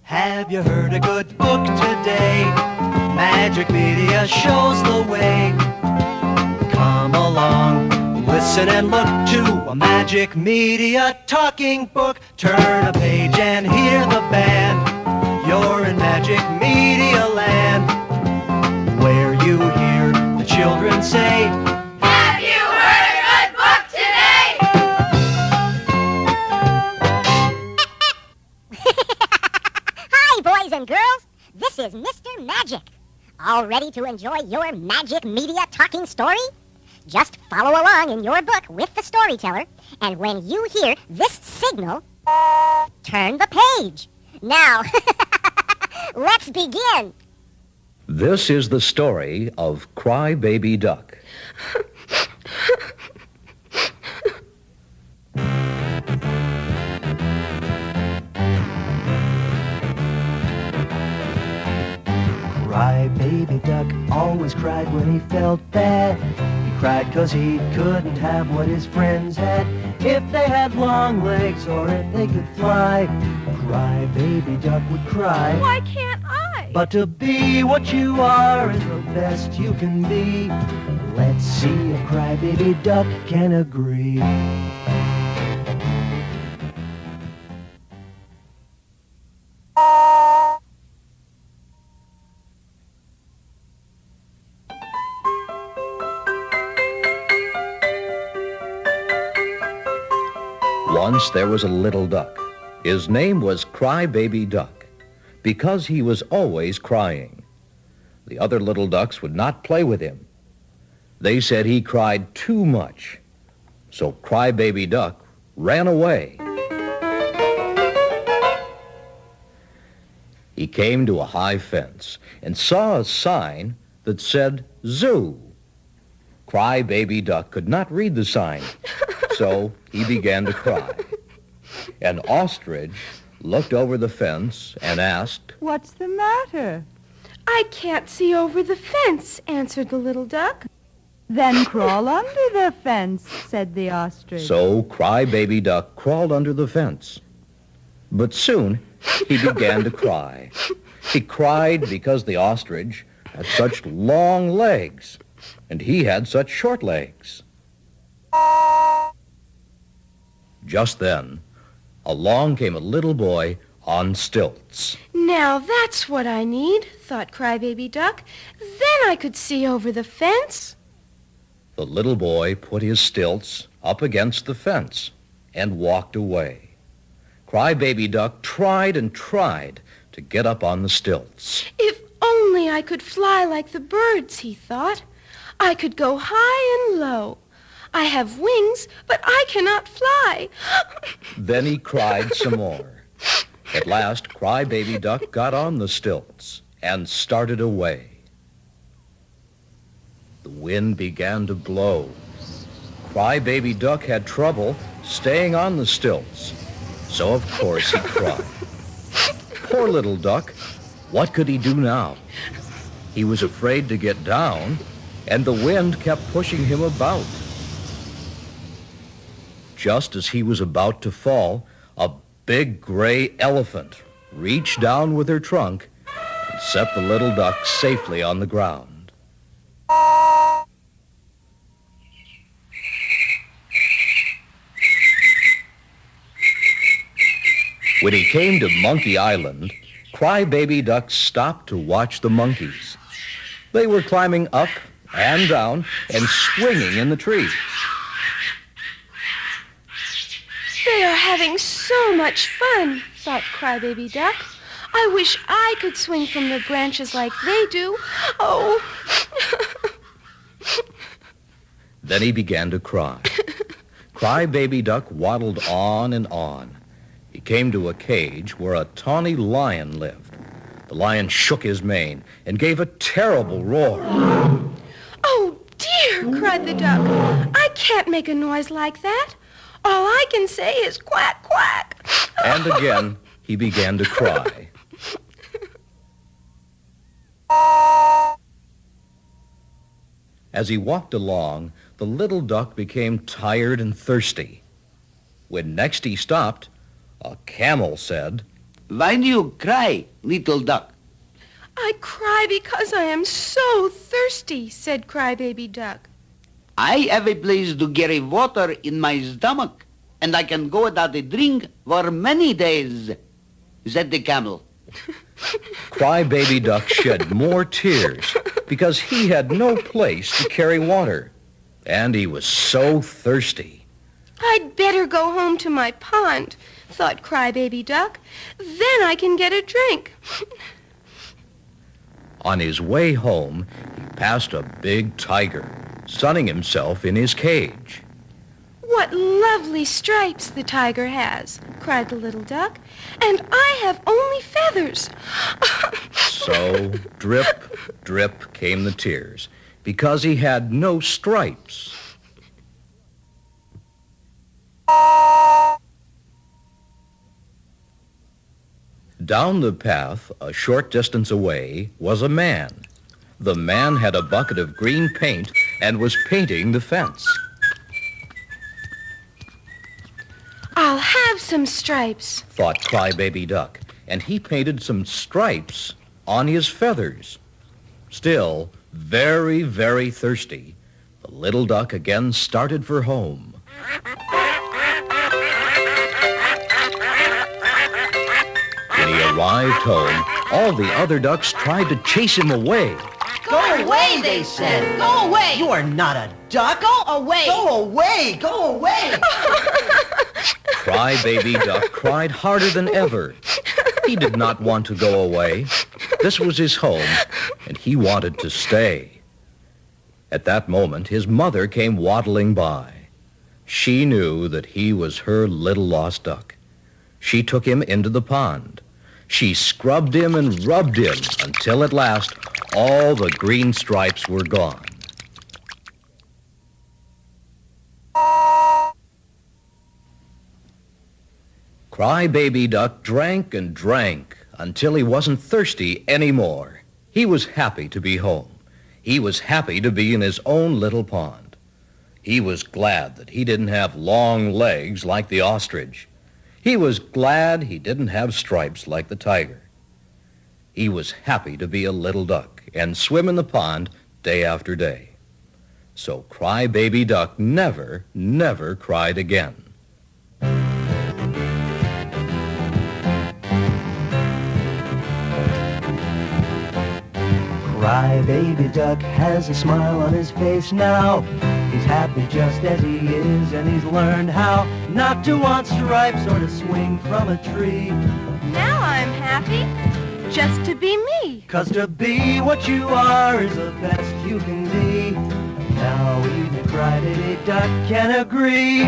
Have you heard a good book today? Magic Media shows the way. Come along, listen and look to a Magic Media talking book. Turn a page and hear the band. You're in Magic Media land, where you hear the children say, Have you heard a good book today? Hi, boys and girls. This is Mr. Magic. All ready to enjoy your Magic Media talking story? Just follow along in your book with the storyteller, and when you hear this signal, turn the page. Now, let's begin. This is the story of Cry Baby Duck. Cry baby duck always cried when he felt bad. He cried 'cause he couldn't have what his friends had. If they had long legs or if they could fly, cry baby duck would cry. Why can't I? But to be what you are is the best you can be. Let's see if cry baby duck can agree. Once there was a little duck. His name was Cry Baby Duck, because he was always crying. The other little ducks would not play with him. They said he cried too much. So Cry Baby Duck ran away. He came to a high fence and saw a sign that said Zoo. Cry Baby Duck could not read the sign, so he began to cry. An ostrich looked over the fence and asked, What's the matter? I can't see over the fence, answered the little duck. Then crawl under the fence, said the ostrich. So Cry Baby Duck crawled under the fence. But soon he began to cry. He cried because the ostrich had such long legs, and he had such short legs. Just then, along came a little boy on stilts. Now that's what I need, thought Crybaby Duck. Then I could see over the fence. The little boy put his stilts up against the fence and walked away. Cry Baby Duck tried and tried to get up on the stilts. If only I could fly like the birds, he thought. I could go high and low. I have wings, but I cannot fly. Then he cried some more. At last, Cry Baby Duck got on the stilts and started away. The wind began to blow. Cry Baby Duck had trouble staying on the stilts, so of course he cried. Poor little duck, what could he do now? He was afraid to get down, and the wind kept pushing him about. Just as he was about to fall, a big gray elephant reached down with her trunk and set the little duck safely on the ground. When he came to Monkey Island, Cry Baby Duck stopped to watch the monkeys. They were climbing up and down and swinging in the trees. They are having so much fun, thought Crybaby Duck. I wish I could swing from the branches like they do. Oh. Then he began to cry. Cry Baby Duck waddled on and on. He came to a cage where a tawny lion lived. The lion shook his mane and gave a terrible roar. Oh, dear, cried the duck. I can't make a noise like that. All I can say is quack, quack. And again, he began to cry. As he walked along, the little duck became tired and thirsty. When next he stopped, A camel said, Why do you cry, little duck? I cry because I am so thirsty, said Crybaby Duck. I have a place to carry water in my stomach, and I can go without a drink for many days, said the camel. Crybaby Duck shed more tears because he had no place to carry water, and he was so thirsty. I'd better go home to my pond, thought Crybaby Duck. Then I can get a drink. On his way home, he passed a big tiger, sunning himself in his cage. What lovely stripes the tiger has, cried the little duck, and I have only feathers. So, drip, drip came the tears, because he had no stripes. Down the path, a short distance away, was a man. The man had a bucket of green paint and was painting the fence. I'll have some stripes, Thought Crybaby Duck, and he painted some stripes on his feathers. Still very, very thirsty, the little duck again started for home. When he arrived home, all the other ducks tried to chase him away. Go away, they said. Go away! You are not a duck. Go away! Go away! Go away! Crybaby Duck cried harder than ever. He did not want to go away. This was his home, and he wanted to stay. At that moment, his mother came waddling by. She knew that he was her little lost duck. She took him into the pond. She scrubbed him and rubbed him until at last all the green stripes were gone. Crybaby Duck drank and drank until he wasn't thirsty anymore. He was happy to be home. He was happy to be in his own little pond. He was glad that he didn't have long legs like the ostrich. He was glad he didn't have stripes like the tiger. He was happy to be a little duck and swim in the pond day after day. So Crybaby Duck never, never cried again. Crybaby Duck has a smile on his face now. He's happy just as he is, and he's learned how not to want stripes or to swing from a tree. Now I'm happy just to be me. 'Cause to be what you are is the best you can be. Now even Crybaby Duck can agree.